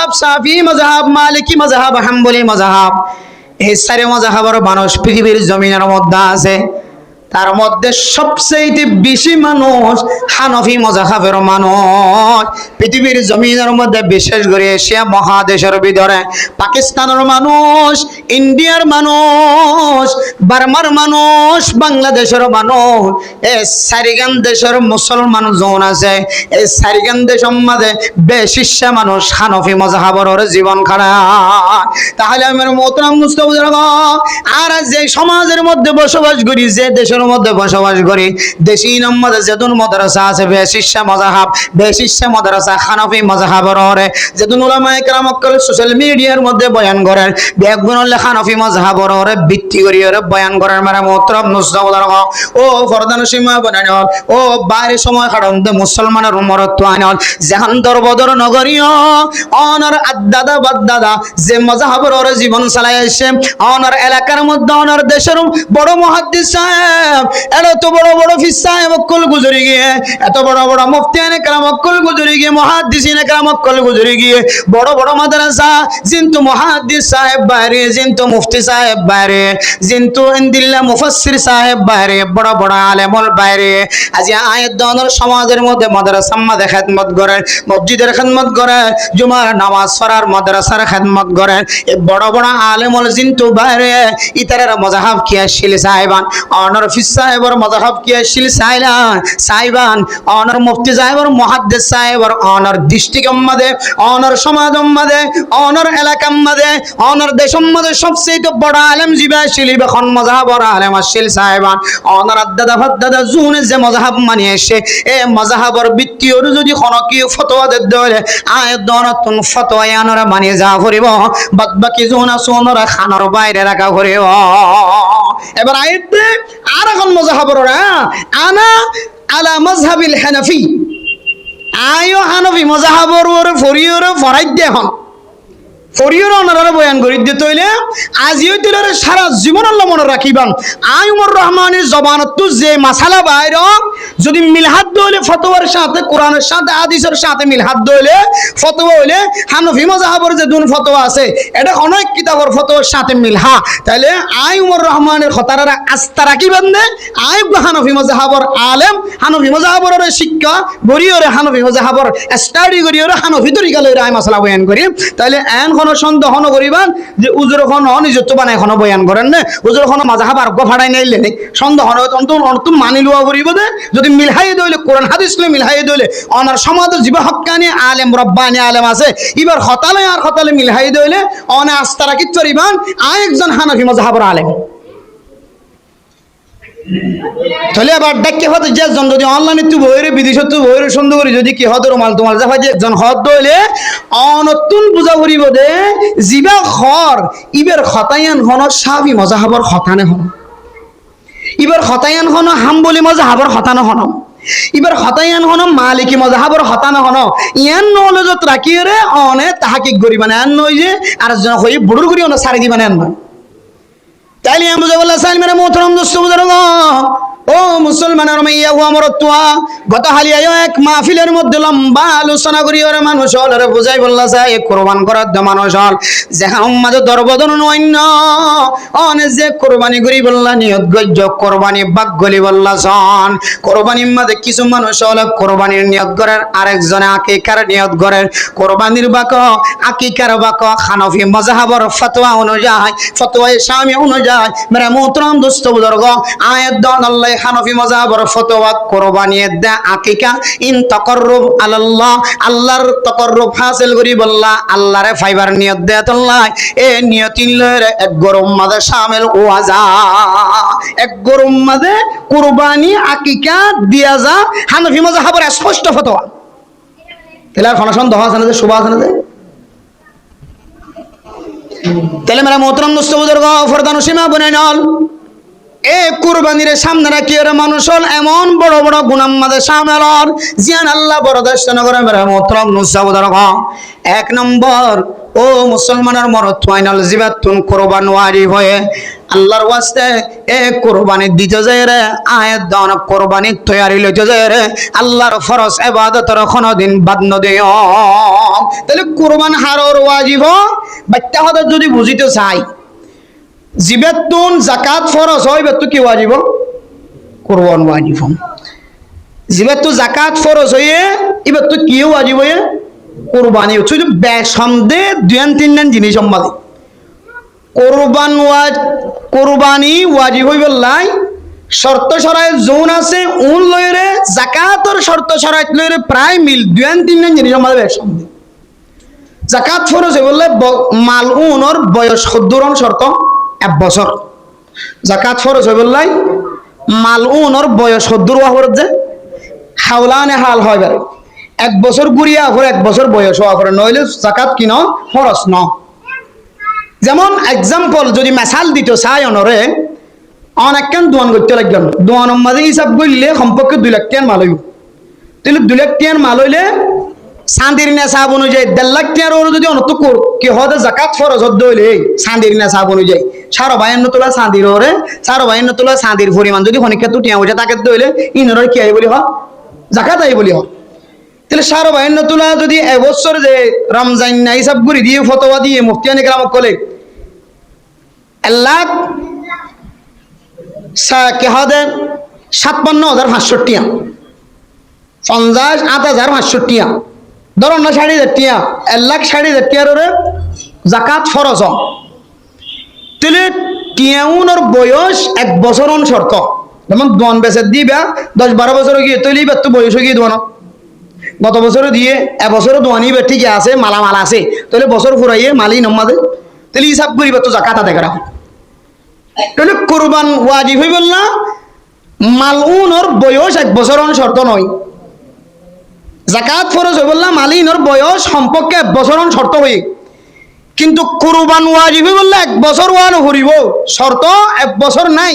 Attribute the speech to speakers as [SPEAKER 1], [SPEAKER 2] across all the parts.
[SPEAKER 1] মাযহাব, শাফি মাযহাব, মালিকি মাযহাব, হাম্বলি মাযহাব, এই চারি মাযহাবের মানুষ পৃথিবীর জমিনের মধ্যে আছে। তার মধ্যে সবচেয়ে বেশি মানুষ হানফি মাযহাবের মানুষ পৃথিবীর জমিনের মধ্যে, বিশেষ করে এশিয়া মহাদেশের ভিতরে। পাকিস্তানের মানুষ, ইন্ডিয়ার মানুষ, বার্মার মানুষ, বাংলাদেশের মানুষ, এই চারিখান দেশের মুসলমান জন আছে, এই চারিখান দেশের মধ্যে বেশিরভাগ মানুষ হানফি মাযহাবের জীবন খাড়ায়। তাহলে আমার মোহতারাম মুস্তাফা, আর যে সমাজের মধ্যে বসবাস করি, যে দেশের মধ্যে বসবাস করি, দেশি নম্বরে যেতুন মাদ্রাসা আছে বেশিরভাগ মাযহাব, বেশিরভাগ মাদ্রাসা হানফি মাযহাবের। যেতুন উলামায়ে কেরাম সোশ্যাল মিডিয়ার মধ্যে বয়ান করেন, বেগুন হানফি মাযহাবের ভিত্তি করি বয়ান করেন। মানে মোহতারাম মুস্তাফা, ও ফরদান সীমা বানান, ও বাইরে সময় কাটাতে মুসলমানের উম্মত আনল, জাহান দরবদর নগরীয় অনার আদাদা বাদদাদা যে মাযহাবের জীবন চালাই আসছে, অনার এলাকার মধ্যে, অনার দেশের বড় মুহাদ্দিস সাহেব, এত বড় বড় ফিস সাহেব অক্কল গুজরি গিয়ে, এত বড় বড় মুফতিয়ানে কেরাম অক্কল গুজরি গিয়ে, মুহাদ্দিসিনে কেরাম অক্কল গুজরি গিয়ে, বড় বড় মাদ্রাসা জিন্তু মুহাদ্দিস সাহেব বাইরে, জিন্তু মুফতি সাহেব বাইরে, জিন্তু ইনদিল্লাহ মুফাসসির সাহেব বাইরে, বড় বড় আলেমল বাইরে। আজ আয়াত দনের সমাজের মধ্যে মাদ্রাসা মাদে খেদমত করেন, মসজিদের খেদমত করেন, জুমার নামাজ পড়ার মাদ্রাসার খেদমত করেন। এই বড় বড় আলেমল জিন্তু বাইরে ইতারের মাযহাব কি আসছিল সাহেবান, অনর ফিস সাহেবর মাযহাব কি আসছিল সাহেবান, অনর মুফতি সাহেবর, মুহাদ্দিস সাহেবর, অনর ডিস্ট্রিক্ট মধ্যে, অনর সমাজ মধ্যে, অনর এলাকা মধ্যে, অনর দেশ মধ্যে সবচেয়ে বড় আলেম জিবা আসছিল বেখন মাযহাবর আলেম আসছিল সাহেবান। অনর আদাদা ফাদাদা জুনে যে মাযহাব মানি আসে, এই মাযহাবর ভিত্তির যদি কোনো কি ফতোয়া দিতে হলে আয়াত দনতুন ফতোয়া আনরা মানি যা করিব, বাদ বাকি জুনা সোনরা খানার বাইরে রাখা করিব। এবার আয়াতে আর এখন মাযহাবর আনা আলা মাযহাবিল হানাফি, আয়ো হানফি মাযহাবর ওরে ফরিয়র ফরাইদ দেখুন, ফরিয়র ওনারা বয়ান করি দিতে হইলে আজিও দিলরে সারা জীবন আল্লাহ মনে রাখিবান। আই উমর রহমানের জবানত যে মাসালা বাইর যদি মিলহাদ দইলে ফতোয়ার সাথে, কোরআনের সাথে, হাদিসের সাথে মিলহাদ দইলে ফতোয়া হইলে হানফি মাযহাবের যে দুন ফতোয়া আছে এটা অনেক কিতাবের ফতোয়ার সাথে মিলহা, তাইলে আই উমর রহমানের খতারা আস্থা রাখিবেন না। আই হানফি মাযহাবের আলেম, হানফি মাযহাবের শিক্ষা গরিয়রে, হানফি মাযহাবের স্টাডি গরিয়রে, হানফি তরিকা লইরা আই মাসালা বয়ান করি। তাইলে এন কোন সন্দেহ ন করিবান যে উজুর কোন নিজত্ব বানাই এখনো বয়ান করেন না, উজুর কোন মাযহাব আর ফাড়াই নাইলে নেই সন্দেহ ন, অন্তত মানি লওয়া করিব দে। যদি মিলহাই দইলে কোরআন হাদিস লে মিলহাই দইলে অনার সমাজের জিবা হক্কানি আলেম রব্বানি আলেম আছে, এবার হতালে আর হতালে মিলহাই দইলে অনে আস্থা রাখি চরিবান আই একজন হানফি মাযহাবের আলেম। তাহলে আবার ডাক্কে হতে যে জন যদি অনলাইনে তুই বইরে বিদেশে তুই বইরে সুন্দর করি যদি কি হদ রুমাল তোমাল যা হয় যে একজন হদ দইলে অনতুন বুঝা করিব দে জিবা খর ইবের খতায়ান হন শাফি মাযহাবের খতানে হন, ইবার খতায়ান হন হাম্বলি মাযহাবের খতানে হন, ইবার খতায়ান হন মালিকি মাযহাবের খতানে হন। ইয়ান নলেজত রাখিরে অনে তাহাকিক করিবানে আন নই যে আর জন হই বুড়ুর করি অনে সারি দিবানে আন নয়। তাইলে আমি বুঝাবল্লাহ সাইল মেরে মোহতারাম দোস্ত বুঝারগ, ও মুসলমানের মাইয়া ও আমার তোয়া গত হালিয়া এক মাহফিলের মধ্যে লম্বা আলোচনা করি ওরে মানুষ হল বুঝাই বললা যায় কোরবান করার দ মানুষ হল যে আমাদের দরবদন অন্য অনে যে কোরবানি করি বললা নিয়ত গজ্য কোরবানি বাক গলি বললা সন কোরবানির মধ্যে কিছু মানুষ হল কোরবানির নিয়ত করেন, আরেকজনে আকিকার নিয়ত করেন। কোরবানির বাক আকিকার বাক হানফি মাযহাবের ফতোয়া অনুযায়ী, ফতোয়া শামি অনুযায়ী মেরে মোহতারাম দোস্ত বুজুর্গ আয়াত দান আল্লাহ হানফি মাযহাবের ফতোয়া কোরবানি দে আকিকা ইন তাকাররুব আলাল্লাহ, আল্লাহর তাকাররুব হাসিল করি বললা আল্লাহরে ফাইবার নিয়ত দে আল্লাহ এ নিয়তিন লরে এক গরম মাদে শামিল ওয়া যা, এক গরম মাদে কুরবানি আকিকা দিয়া যা হানফি মাযহাবের স্পষ্ট ফতোয়া। তেলার খনসন দহা আছে না যে সুবাহ আছে না যে তাহলে মেরা মোহতারাম দোস্ত বুজুর্গ ফরদান সীমা বনে নল এ কুরবানির সামনে রাখি ওরা মানুষ হল এমন বড় বড় গুনাম মাঝে সামেল জিয়ান আল্লাহ বরদাস্ত নগরে মেরা মোহতরম নুসাউদার এক নম্বর ও মুসলমানের মরদ ফাইনাল জিবাতুন কুরবান ওয়াজিব হয়ে আল্লাহর ওয়াস্তে এ কুরবানি দিতে যায় রে আয়াত দান কুরবানি তৈরি লইতে যায় রে আল্লাহর ফরজ ইবাদতের কোনদিন বাদ ন দিও তাহলে কুরবান হারর ওয়াজিব বাচ্চা হতে যদি বুঝিতে চাই জিবাতুন যাকাত ফরজ হয় বেতু কি ওয়াজিব কুরবান ওয়াজিব জিবাতু যাকাত ফরজ হয়ে ইবাতু কি ওয়াজিব হয়ে কুরবানি শুধু বেসন্দে দুই তিন জিনিস সম্বাদে কুরবানি ওয়াজিব হইবে লাই শর্ত শরায় জোন আছে উন লইরে যাকাতর শর্ত শরায় লইরে প্রায় মিল দুই তিন জিনিস সম্বাদে বেসন্দে যাকাত ফরজ হইবে বললে মাল উনর বয়স সদ্দুরন শর্ত 1 বছর যাকাত ফরজ হইবে লাই মাল উনর বয়স সদ্দুর ওয়াহর যে হাওলানে হাল হয় বেরে 1 বছর গুড়িয়া করে 1 বছর বয়স হওয়া করে নইলে যাকাত কিন ফরজ ন যেমন এক্সাম্পল যদি মেসাল দিত চাই অনরে অনেকখান দোয়ান করতে লাগলাম দোয়ানের মাঝে হিসাব করলে সম্পর্কে 2 লাখ টাকার মাল হইব তাহলে 2 লাখ টাকার মাল হইলে চাঁদির নেশাব অনুযায়ী 1.5 লাখ টাকার ওর যদি অনত কি হতে যাকাত ফরজ হইলে চাঁদির নেশাব অনুযায়ী 52 তোলা চাঁদির ওরে 52 তোলা চাঁদির পরিমাণ যদি খনিকা টু টিয়া ওইটা তাকে দইলে ইনর কি আই বলি হ যাকাত আই বলি হ তাহলে 52 তোলা যদি এবছর যে রমজান না হিসাব করে দিয়ে ফতোয়া দিয়ে মুফতিয়ানে কেরামত কলে 1 লাখ কে হদে 57,500 টাকা 58,500 টাকা ধরুন না 60,000 টাকা 1 লাখ 60,000 টাকার ওরে যাকাত ফরজ তাহলে টিয়াউনের বয়স 1 বছর শর্ত যেমন দোয়ান বেচে দিবা 10-12 বছর গিয়ে তৈলি বা তো বয়স গিয়ে দোয়ানো গত বছরে দিয়ে এবছরে দোয়ানি বে ঠিক আছে মালামাল আছে তাহলে বছর ফুরাইয়ে মালি নমাদে তাহলে হিসাব করিবা তো যাকাত আদায় করা তাহলে কুরবান ওয়াজিব হইবল না মালউনর বয়স 1 বছর শর্ত নয় যাকাত ফরজ হইবল না মালিনর বয়স সম্পর্কে 1 বছর শর্ত হই কিন্তু কুরবান ওয়াজিব হইবল 1 বছর ওয়ান হরিব শর্ত 1 বছর নাই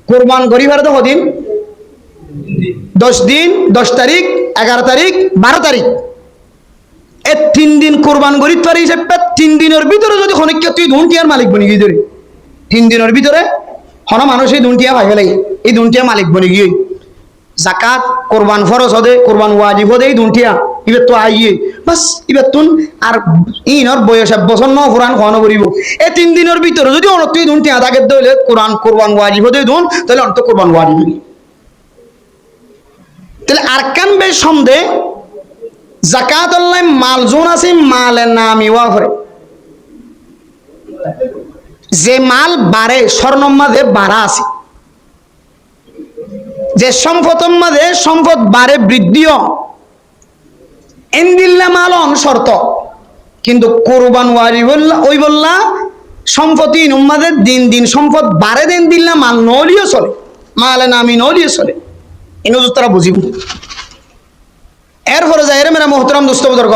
[SPEAKER 1] কুরবান গরিবার তো কদিন 10 দিন 10 তারিখ 11 তারিখ 12 তারিখ এই 3 দিন কুরবান গরিব পারি হিসেবে 3 দিনের ভিতরে যদি খনিক তুই দুনটিয়ার মালিক বনি গিয়ে ধরে 3 দিনের ভিতরে হন মানুষ এই দুনটিয়া ভাই ফেলাই এই দুনটিয়া মালিক বনি গিয়ে যাকাত কুরবান ফরজ হদে কুরবান ওয়াজিব হদে এই দুনটিয়া ইবে তো আইয়ে বাস ইবে তুন আর ইনর বয়স 1 বছর ন কুরআন খাওয়ানো করিব এই 3 দিনের ভিতরে যদি অন তুই দুনটিয়া তাকে দইলে কুরবান ওয়াজিব হদে দুন তাহলে অন্ত কুরবান ওয়াজিব তাহলে আরকান বে সন্দে যাকাত আল্লাহ মাল জোন আছে মালের নামি ওয়া করে যে মাল বাড়ে স্বর্ণর মাঝে বাড়া আছে যে সম্পদের মাঝে সম্পদ বাড়ে বৃদ্ধিও এন্দিল্লা মাল অন শর্ত কিন্তু কুরবান ওয়াজিব ওই বললা সম্পত্তি নুমাদে দিন দিন সম্পদ বাড়ে দিন দিল্লা মাল নলিও চলে মালে নামি নলিও চলে ইনো তারা বুঝিব এরপরে যাই রে মেরা মোহতরম দোস্ত বুজুর্গ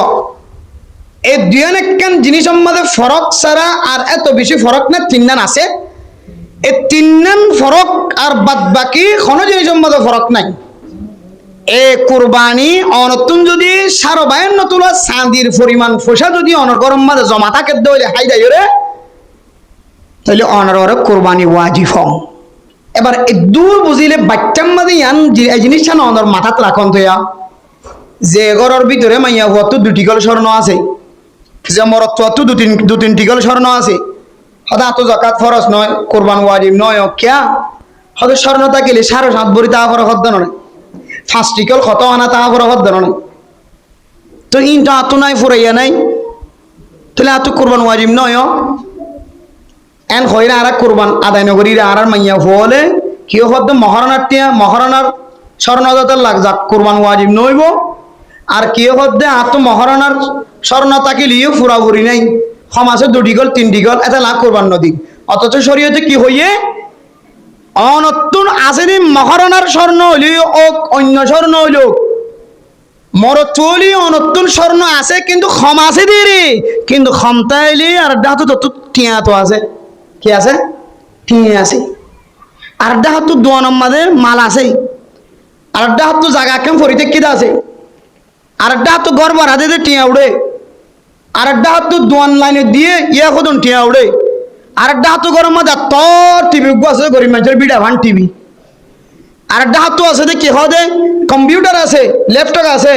[SPEAKER 1] এই দুইখান জিনিসের মধ্যে ফরক ছাড়া আর এত বেশি ফরক না 3 নান আছে এই 3 নান ফরক আর বাদ বাকি কোনো জিনিসের মধ্যে ফরক নাই এ কুরবানি অনতুন যদি 52 তোলা চাঁদির পরিমাণ পয়সা যদি অনগরম মধ্যে জমা থাকে দইলে হাই যায় রে তাহলে অনর কুরবানি ওয়াজিব এবার এই দূর বুঝিলে বাচ্চার মধ্যে ইয়ান এই জিনিসটা অনর মাথাত রাখন তো যে ঘরের ভিতরে মাইয়া হতো 2টি গল স্বর্ণ আছে যে মরত তো 2-3টি গল স্বর্ণ আছে হদা তো যাকাত ফরজ নয় কুরবান ওয়াজিব নয় কিয়া হদা স্বর্ণ থাকিলে 7.5 ভরি তা ফরজ হদ নয় 5টি গল কত আনা তা ফরজ হদ নয় তো ইনটা তো নাই ফুরাইয়া নাই তাহলে আতো কুরবান ওয়াজিব নয় এন হইরা আর কুরবান আদায় নগরীরা আর মাইয়া হলে কি হদ মহারণার স্বর্ণদাতার লাগ যাক কুরবান ওয়াজিব নইব আর কি হদে আতো মহারণার স্বর্ণ তাকিলিও ফুরাফুরি নাই সমাজে 2টি গল 3টি গল এটা লাখ কুরবান নদী অথচ শরীয়তে কি হইয়ে অনতুন আসেনি মহারণার স্বর্ণ হইলেও অন্য স্বর্ণ হইলেও মরচলি অনতুন স্বর্ণ আছে কিন্তু ক্ষম আছে দিয়ে কিন্তু ক্ষমতা এলে আর ডাতো তত টিয়া তো আছে কি আছে টিয়া আছে আর একটা হাত তো দোয়ানোর মাঝে মাল আছে, আর একটা হাত তো জায়গা কেমন ফরিতে কিদা আছে, আর একটা হাত তো ঘর ভাড়া দিয়ে টিয়া উড়ে, আর একটা হাত তো দোয়ান লাইনে দিয়ে ইয়া কদন টিয়া উড়ে, আর একটা হাত তো ঘরের মাঝে তোর টিভি আছে গরিব মানুষের বিড়া ভান টিভি, আর একটা হাত তো আছে যে কি হদে কম্পিউটার আছে, ল্যাপটপ আছে,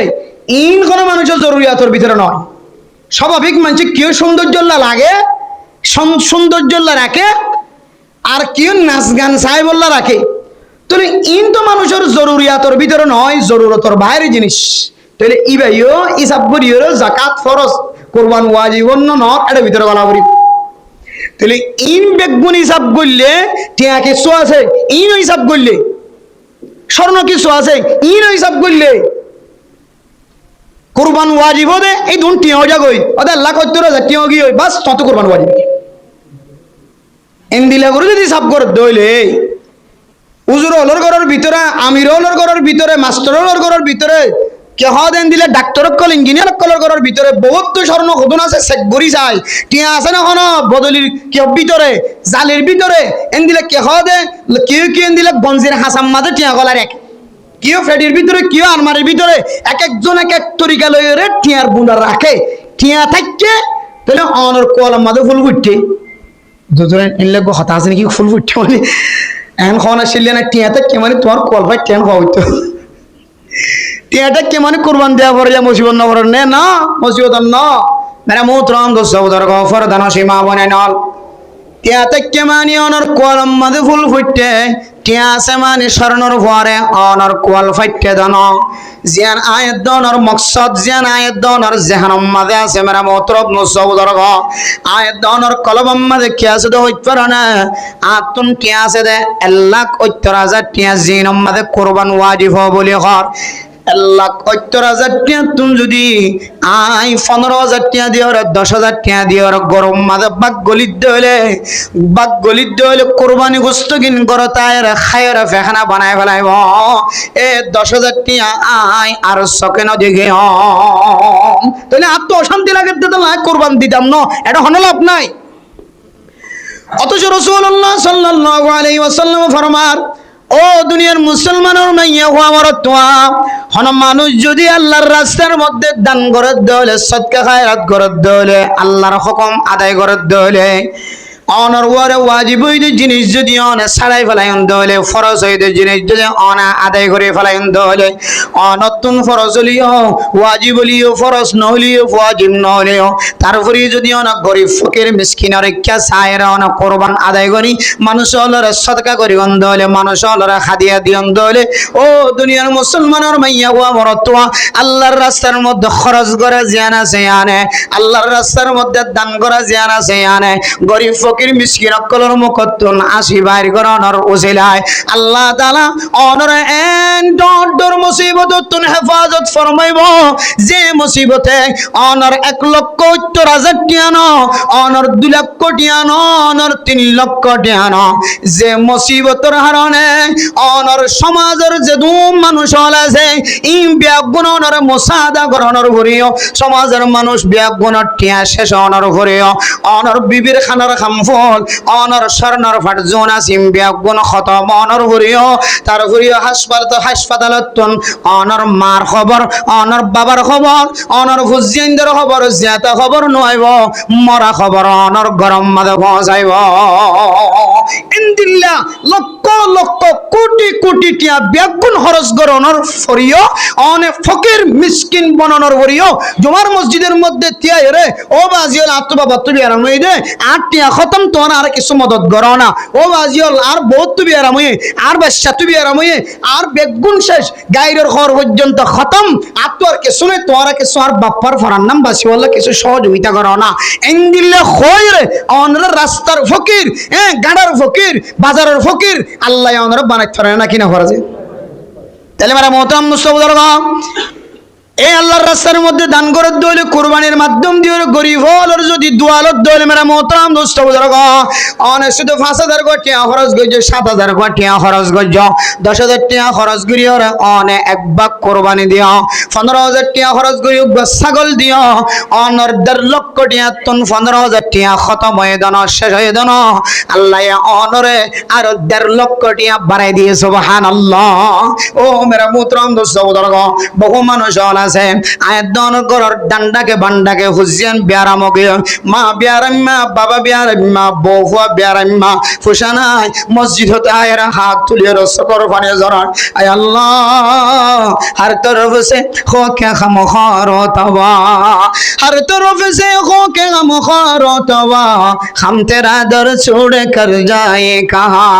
[SPEAKER 1] ইন কোনো মানুষের জরুরিয়াতের ভিতরে নয়। স্বাভাবিক মানুষ কেউ সৌন্দর্য লাগে, সৌন্দর্য রাখে, আর কেউ নাচ গান চাই বললা রাখে। তাহলে ইন তো মানুষের জরুরিয়াতের ভিতরে নয়, জরুরতর বাইরে জিনিস। তাহলে ইবাইও ইসাব করিও জাকাত ফরজ কোরবান ওয়াজিব অন্য ন এটার ভিতরে বলা করি। তাহলে ইন বেগুন হিসাব করলে টিয়া কিছু আছে, ইন হিসাব করলে স্বর্ণ কিছু আছে, ইন হিসাব করলে কোরবান ওয়াজিব দে এই দুন টিয়া যা গই ওদের লাখ 70,000 টিয়া গিয়ে বাস তত কোরবান ওয়াজিব এন দিলা করে যদি হিসাব করে দইলে উজুর হলর ঘরের ভিতরে, আমির হলর ঘরের ভিতরে, মাস্টার হলর ঘরের ভিতরে, কেহ দেন দিলে ডাক্তার কল ইঞ্জিনিয়ার কলর ঘরের ভিতরে বহুত তো স্বর্ণ খোদন আছে, চেক করি যায় টিয়া আছে না কোনো বদলির কেউ ভিতরে জালের ভিতরে এন দিলে কেহ দে কেউ কেউ এন দিলে গঞ্জের হাসাম মাঝে টিয়া গলার এক, কেউ ফেডির ভিতরে, কেউ আলমারির ভিতরে, এক একজন এক এক তরিকা লইরে টিয়ার বুনা রাখে। টিয়া থাকছে তাহলে অনর কলম মাঝে ফুল ফুটছে, দুজন এনলে হতা আছে নাকি ফুল ফুটছে মানে এখন খাওয়ানো শিখলে না টিয়া থাকছে মানে তোমার কল ভাই টেন খাওয়া হইতো, টিয়াটা কে মানে কোরবান দেওয়া পরে যা মুসিবত না পড়ে নে না মুসিবত না মেরা মোহতরম দোস্ত সহোদর গফর দানা সীমা বনে নল টিয়া থেকে মানে অনর কলম মাঝে ফুল ফুটতে, টিয়া আছে মানে স্বর্ণর ভরে অনর কল ফাইটে দান জিয়ান আয়াত দনর মকসদ জিয়ান আয়াত দনর জেহানম মাঝে আছে মেরা মোহতরম দোস্ত সহোদর গ আয়াত দনর কলম মাঝে কি আছে তো হইতে পারে না আতুন টিয়া আছে দে 1,70,000 টিয়া জিনম মাঝে কোরবান ওয়াজিব বলি ঘর 1,70,000 টিয়া তুমি যদি আই 15,000 টিয়া দিও, 10,000 টিয়া দিও, গরম মাঝে বাক গলিত হলে কোরবানি গোস্ত কিন করো তাই খায়ের ফেখানা বানায় ফেলাইব এ 10,000 টিয়া আই আর সকেন দিকে তাহলে আর তো অশান্তি লাগে কোরবান দিতাম না, এটা হন লাভ নাই। অথচ রাসূলুল্লাহ সাল্লাল্লাহু আলাইহি ওয়াসাল্লাম ফরমান ও দুনিয়ার মুসলমানের মাইয়া হওয়া মরতোয়া হন মানুষ যদি আল্লাহর রাস্তার মধ্যে দান করে দেলে সদকা খায়রাত করে দেলে আল্লাহর হুকুম আদায় করে দেলে অনর ওয়ারে ওয়াজিব হইতে জিনিস যদি অনে ছাড়াই ফেলাইন দেলে ফরজ হইতে জিনিস যদি অনা আদায় করে ফেলাইন দেলে অনতুন ফরজ হলিও ওয়াজিব হলিও ফরজ নহলিও ওয়াজিব নহলিও তারপরে যদি অনা গরিব ফকির মিসকিনের রেখা চায়ের অনা কোরবান আদায় করি মানুষ হলরে সদকা করি দেলে মানুষ হলরে হাদিয়া দিয়ন দেলে ও দুনিয়ার মুসলমানের মাইয়া ওয়া মরতোয়া আল্লাহর রাস্তার মধ্যে খরচ করে জিয়ান আছে আনে আল্লাহর রাস্তার মধ্যে দান করা জিয়ান আছে আনে গরিব ফকির মিসকিন অকলর মুকদ্দন আসি বাইর করানোর ওসিলায় আল্লাহ তাআলা অনর এন ডর মুসিবত তুন হেফাজত ফরমাইব যে মুসিবতে অনর 1,70,000 টিয়া ন অনর 2 লক্ষ টিয়া ন অনর 3 লক্ষ টিয়া ন যে মুসিবতের কারণে অনর সমাজের যে দুম মানুষ আছে ই ব্যাগুণ অনর মুসাদা করণর ভরিও সমাজের মানুষ ব্যাগুণ টিয়া শেষ অনর ভরিও অনর বিবির খানার খামফল অনর স্বর্ণর ফাটজোনা সিম্বিয়া গুণ খতম অনর ভরিও তার ভরিও হাসপাতালত অনর মার খবর অনর বাবার খবর অনর হুজিয়ানদের খবর জিয়াতা খবর নয়ব মরা খবর অনর গরম মাদে পৌঁছাইব ইনদিল্লাহ লক্ষ লক্ষ কোটি কোটি টিয়া ব্যাগুণ খরচ করণর ফরিও অনে ফকির মিসকিন বনানোর ভরিও জুমার মসজিদের মধ্যে তিয়াই রে ও বাজিল আত্মবা বাতুবি আরাম হই দে 8 টিয়া খতম তো আর কিছু মদত করো না ও বাজিল আর বহুত তুবি আরাম হই আর বাদশা তুবি আরাম হই আর বেগুন শেষ গাইরের ঘর পর্যন্ত খতম আত্ম আর কিছু নেই তোর কিছু আর বাপ্পার ফরার নাম বাসি বললে কিছু সহযোগিতা করো না এন্দিল্লে খয়রে অনর রাস্তার ফকির গাড়ার ফকির বাজারের ফকির আল্লাহ অনর বানাইতে পারে না কিনা ফরাজে তাহলে মারা মোহতারাম মুস্তাফা এই আল্লাহর রাস্তার মধ্যে দান করে দইলে কুরবানির মাধ্যম দিয়ে গরিব হলর যদি দুয়ালত দইলে মেরা মোহতারাম দোস্ত বুজুর্গ অনেক শুধু 5,000 টাকা খরচ গজ্জ 7,000 টাকা খরচ গজ্জ 10,000 টাকা খরচ করি ওর অনে এক ভাগ কুরবানি দিও 15,000 টাকা খরচ করি ছাগল দিও অনর 1.5 লক্ষ টাকা তুন 15,000 টাকা খতম হয়ে দান শেষ হয়ে দান আল্লাহ অনরে আর 1.5 লক্ষ টাকা বাড়াই দিয়ে সুবহানাল্লাহ। ও মেরা মোহতারাম দোস্ত বুজুর্গ বহু মানুষ আছে আয়াত দন করর ডান্ডাকে বান্ডাকে হুজিয়ান বিয়ারামকে মা বিয়ারাম্মা বাবা বিয়ারাম্মা বউয়া বিয়ারাম্মা ফুসানাই মসজিদ হতে আয়ের হাত তুলিয়ে রসকর পানে জরান আয় আল্লাহ हर तरफ से हो के गम खारो तवा हर तरफ से हो के गम खारो तवा हम तेरा दर छोड़ कर जाए कहाँ।